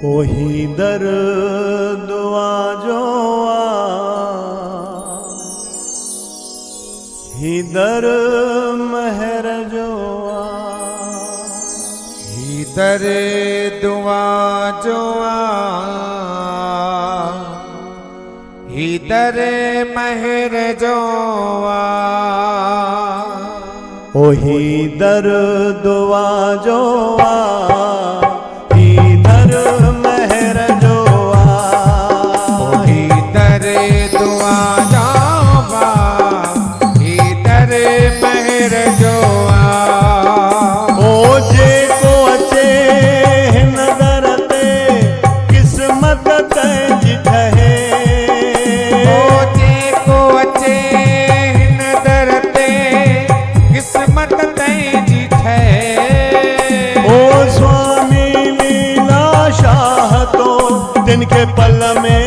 ओही दर दुआ जो ही दर महर जो ही दर दुआ जो ही दर महर जो ओही दर दुआ जो तिनके पल में